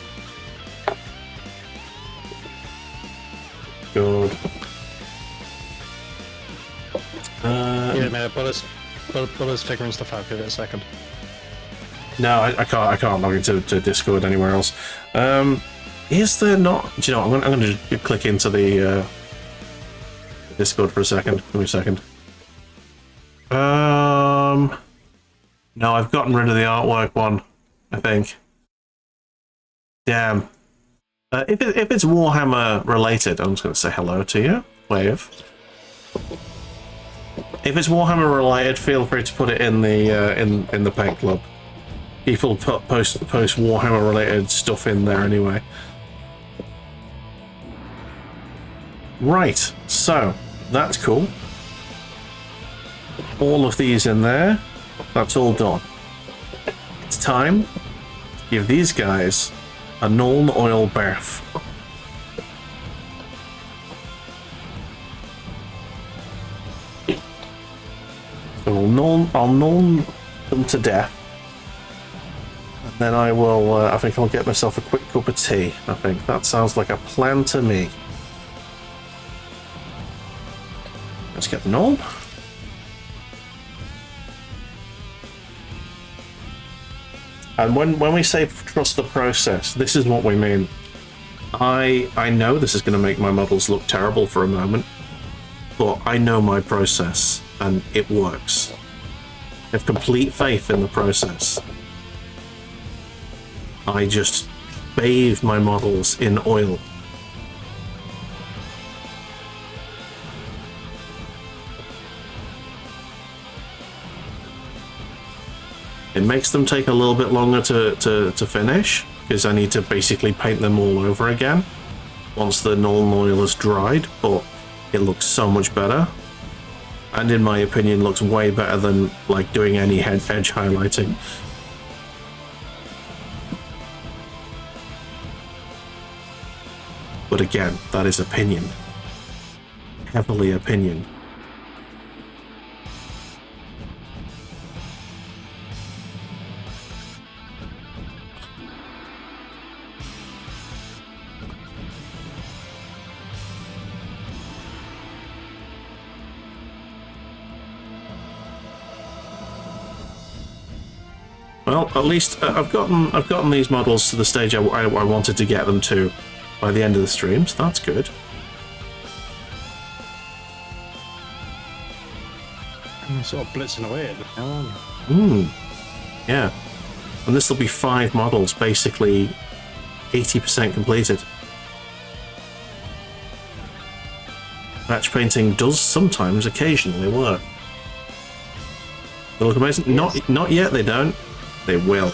Good. Yeah, man. Bulla's figuring stuff out. Give it a second. No, I can't log into Discord anywhere else. Is there not? Do you know? I'm going to click into the Discord for a second. Give me a second. No, I've gotten rid of the artwork one, I think. Damn. If it's Warhammer related, I'm just going to say hello to you. Wave. If it's Warhammer related, feel free to put it in the in the paint club. People post Warhammer related stuff in there anyway. Right, so that's cool. All of these in there. That's all done. It's time to give these guys a nuln oil bath. So I'll nuln them to death. And then I will, I think I'll get myself a quick cup of tea. I think that sounds like a plan to me. Let's get the nuln. And when we say trust the process, this is what we mean. I know this is going to make my models look terrible for a moment, but I know my process and it works. I have complete faith in the process. I just bathe my models in oil. It makes them take a little bit longer to finish, because I need to basically paint them all over again once the nuln oil is dried, but it looks so much better. And in my opinion, looks way better than like doing any edge highlighting. But again, that is opinion. Heavily opinion. Well, at least I've gotten these models to the stage I wanted to get them to by the end of the stream, so that's good. You're sort of blitzing away at it now, aren't you? Yeah. And this will be 5 models, basically 80% completed. Batch painting does sometimes, occasionally work. They look amazing. Yes. Not yet. They don't. They will.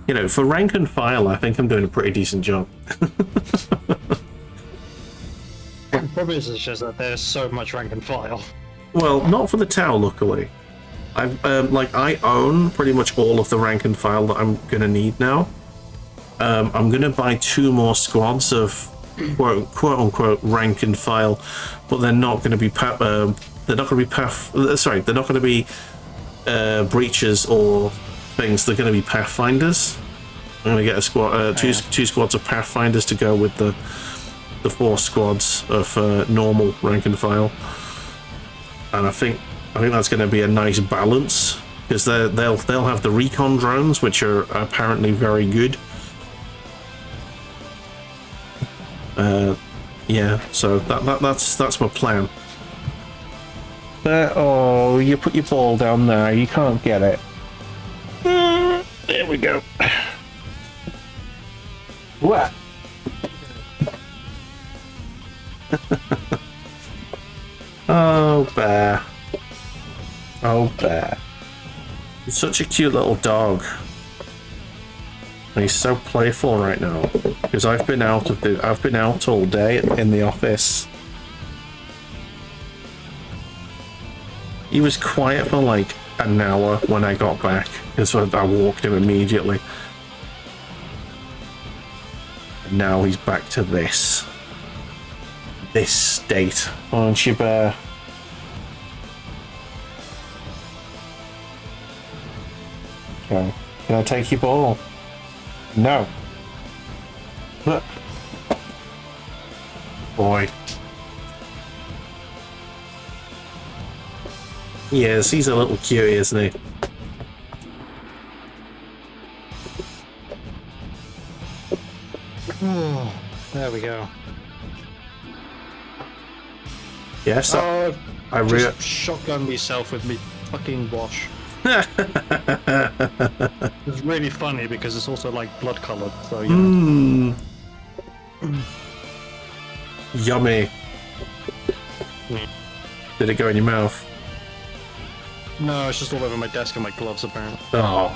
You know, for rank and file, I think I'm doing a pretty decent job. The problem is just that there's so much rank and file. Well, not for the Tau, luckily. I've I own pretty much all of the rank and file that I'm gonna need now. I'm gonna buy 2 more squads of quote unquote rank and file, but they're not going to be they're not going to be breaches or things. They're going to be pathfinders. I'm going to get a squad, two squads of pathfinders to go with the 4 squads of normal rank and file, and I think that's going to be a nice balance, because they'll have the recon drones, which are apparently very good. Yeah, so that's my plan. Oh, you put your ball down there. You can't get it. There we go. What? Oh, Bear. Oh, Bear. He's such a cute little dog. And he's so playful right now, because I've been out all day in the office. He was quiet for like an hour when I got back, because I walked him immediately. And now he's back to this state, aren't you, Bear? Okay, can I take your ball? No. Look. Boy. Yes, he's a little cutie, isn't he? Oh, there we go. Yes, I just shotgun myself with me fucking wash. It's really funny because it's also like blood colored, so you know. Yummy. Did it go in your mouth? No, it's just all over my desk and my gloves apparently. Oh.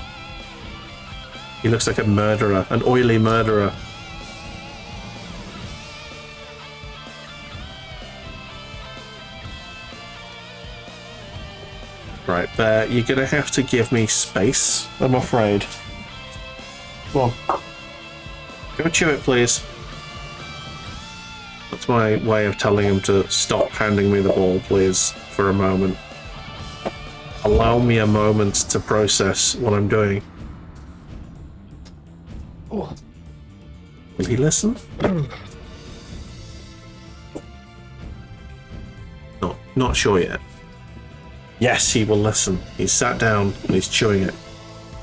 He looks like a murderer, an oily murderer. Right, there. You're gonna have to give me space, I'm afraid. Come on. Go chew it, please. That's my way of telling him to stop handing me the ball, please, for a moment. Allow me a moment to process what I'm doing. Oh. Will he listen? Not sure yet. Yes, he will listen. He's sat down and he's chewing it.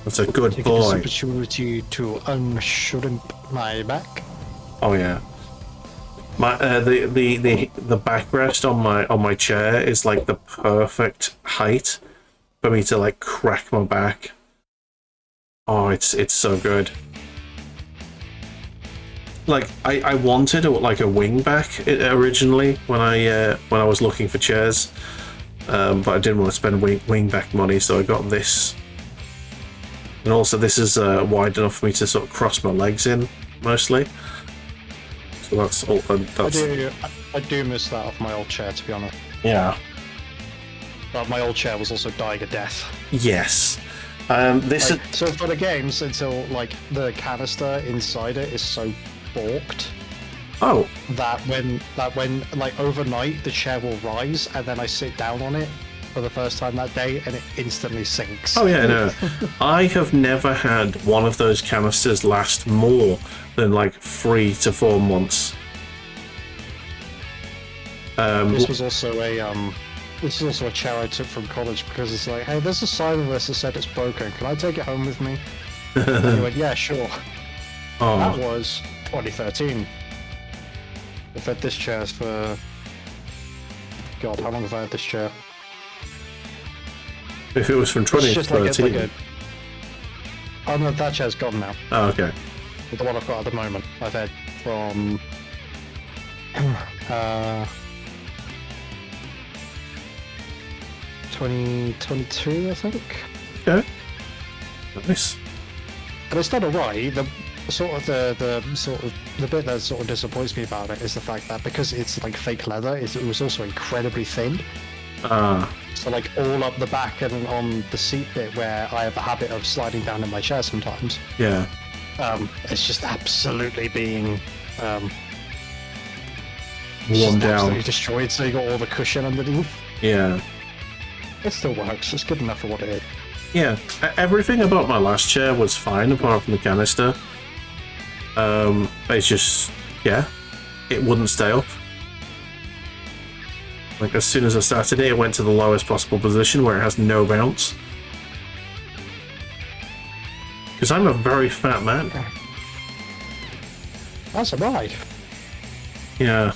That's a good Take boy. this opportunity to unshrimp my back. Oh yeah. My the backrest on my chair is like the perfect height for me to like crack my back. Oh, it's so good. Like I wanted like a wing back originally when I was looking for chairs, but I didn't want to spend wing back money, so I got this. And also this is wide enough for me to sort of cross my legs in mostly. So that's all. I do miss that off my old chair, to be honest. Yeah. But my old chair was also dying a death. Yes. This like, so for the games until like the canister inside it is so balked. Oh. That when like overnight the chair will rise and then I sit down on it for the first time that day and it instantly sinks. Oh yeah, no. I have never had one of those canisters last more than like 3 to 4 months. This was also a chair I took from college because it's like, hey, there's a side of this that said it's broken. Can I take it home with me? And he went, yeah, sure. Oh. That was 2013. I've had this chair for... God, how long have I had this chair? If it was from 2013... Oh no, that chair's gone now. Oh, okay. The one I've got at the moment, I've had from... 2022, I think. Okay. Nice. And it's done alright. The bit that sort of disappoints me about it is the fact that because it's like fake leather, it was also incredibly thin. So like all up the back and on the seat bit where I have a habit of sliding down in my chair sometimes. Yeah. It's just absolutely being worn down. Absolutely destroyed. So you got all the cushion underneath. Yeah. It still works. It's good enough for what it is. Yeah. Everything about my last chair was fine apart from the canister. It's just, yeah, it wouldn't stay up. Like as soon as I started it, it went to the lowest possible position where it has no bounce. Because I'm a very fat man. That's right. Yeah.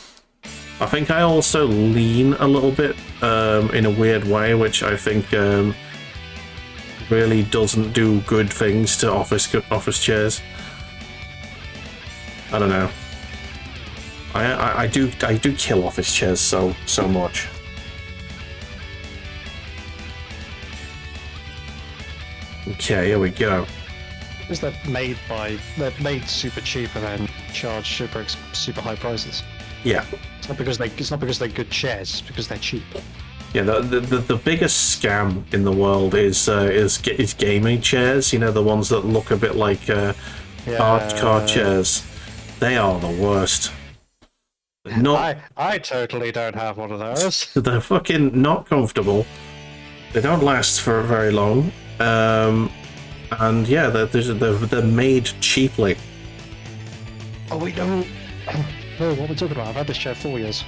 I think I also lean a little bit in a weird way, which I think really doesn't do good things to office chairs. I don't know. I do kill office chairs so much. Okay, here we go. Because they're made super cheap and then charge super high prices. Yeah. It's not because they're good chairs. It's because they're cheap. Yeah, the biggest scam in the world is gaming chairs. You know, the ones that look a bit like car chairs. They are the worst. I totally don't have one of those. They're fucking not comfortable. They don't last for very long. And yeah, they're made cheaply. Oh wait, no. No, what are we talking about? I've had this chair 4 years.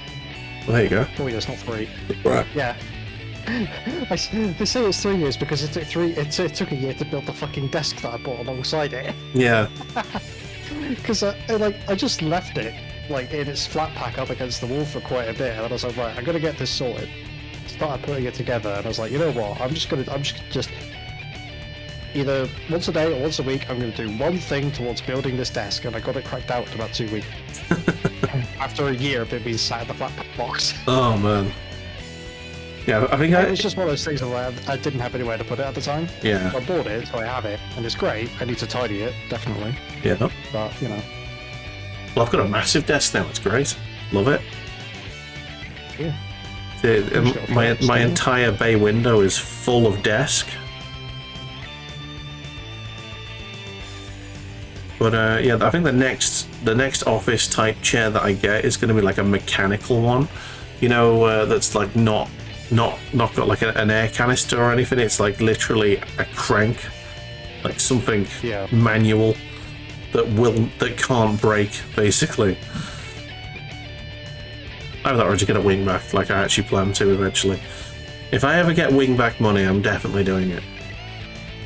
Well, there you go. 4 years, not 3. Right. Yeah. They say it's 3 years because it took a year to build the fucking desk that I bought alongside it. Yeah. Because I just left it like in its flat pack up against the wall for quite a bit, and I was like, right, I'm gonna get this sorted. Started putting it together, and I was like, you know what? I'm just either once a day or once a week, I'm going to do one thing towards building this desk, and I got it cracked out in about 2 weeks. After a year of it being sat in the flat box. Oh man. Yeah, I think It was just one of those things where I didn't have anywhere to put it at the time. Yeah. So I bought it, so I have it, and it's great. I need to tidy it, definitely. Yeah. But, you know. Well, I've got a massive desk now. It's great. Love it. Yeah. My entire bay window is full of desk. But yeah, I think the next office type chair that I get is going to be like a mechanical one. You know, that's like not got like an air canister or anything. It's like literally a crank, like something manual that can't break, basically. I'm not ready to get a wingback like I actually plan to eventually. If I ever get wingback money, I'm definitely doing it.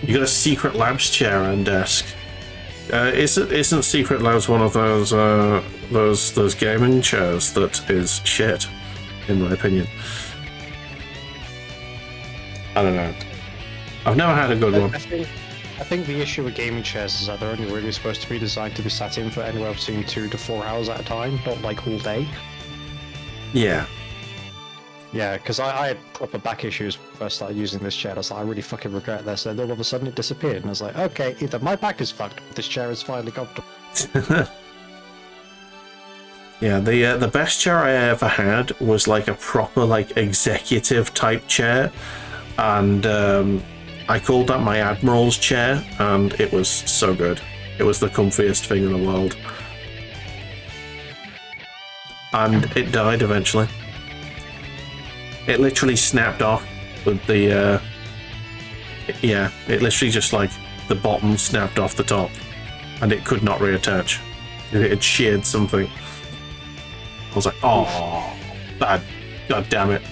You got a Secret Labs chair and desk. Isn't Secret Labs one of those gaming chairs that is shit, in my opinion? I don't know. I've never had a good one. I think the issue with gaming chairs is that they're only really supposed to be designed to be sat in for anywhere between 2 to 4 hours at a time, not like all day. Yeah. Yeah, because I had proper back issues when I first started using this chair. I was like, I really fucking regret this. And then all of a sudden it disappeared. And I was like, okay, either my back is fucked, or this chair is finally comfortable. Yeah, the best chair I ever had was like a proper like executive type chair. And I called that my Admiral's chair, and it was so good. It was the comfiest thing in the world. And it died eventually. It literally snapped off with the, yeah, it literally just like the bottom snapped off the top and it could not reattach. It had sheared something. I was like, oh, bad. God damn it.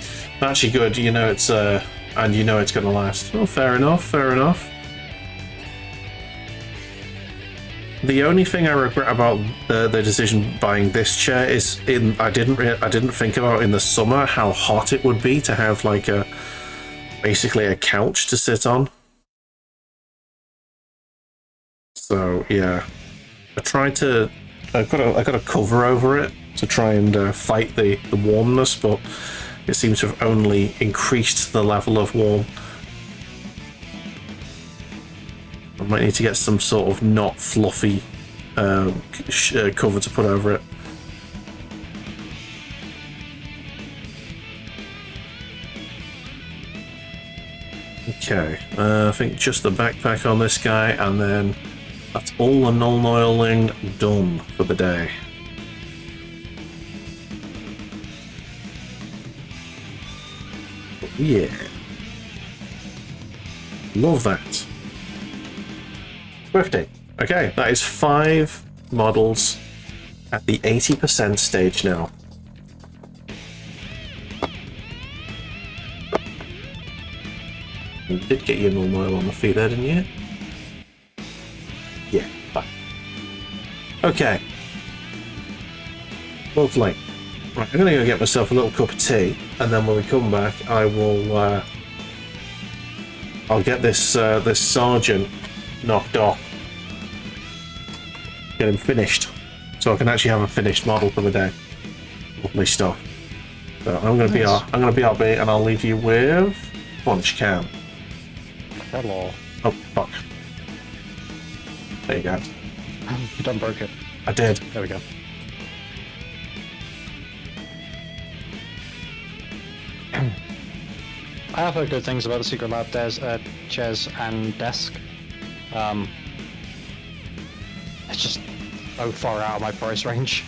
Actually good, you know it's, and you know it's going to last. Oh, fair enough, fair enough. The only thing I regret about the decision buying this chair is I didn't think about in the summer how hot it would be to have like basically a couch to sit on. So yeah, I got a cover over it to try and fight the warmness, but it seems to have only increased the level of warm. I might need to get some sort of not fluffy cover to put over it. Okay, I think just the backpack on this guy, and then that's all the nuln oiling done for the day. Yeah. Love that. Swifty. Okay, that is 5 models at the 80% stage now. You did get your normal oil on the feet there, didn't you? Yeah, fine. Okay. Lovely. Right, I'm gonna go get myself a little cup of tea, and then when we come back, I will. I'll get this this sergeant knocked off. Get him finished, so I can actually have a finished model for the day. Lovely stuff. So I'm gonna be RB, and I'll leave you with Punch Cam. Hello. Oh fuck! There you go. You done broke it. I did. There we go. I have heard good things about the Secret Lab chairs and desk. It's just so far out of my price range.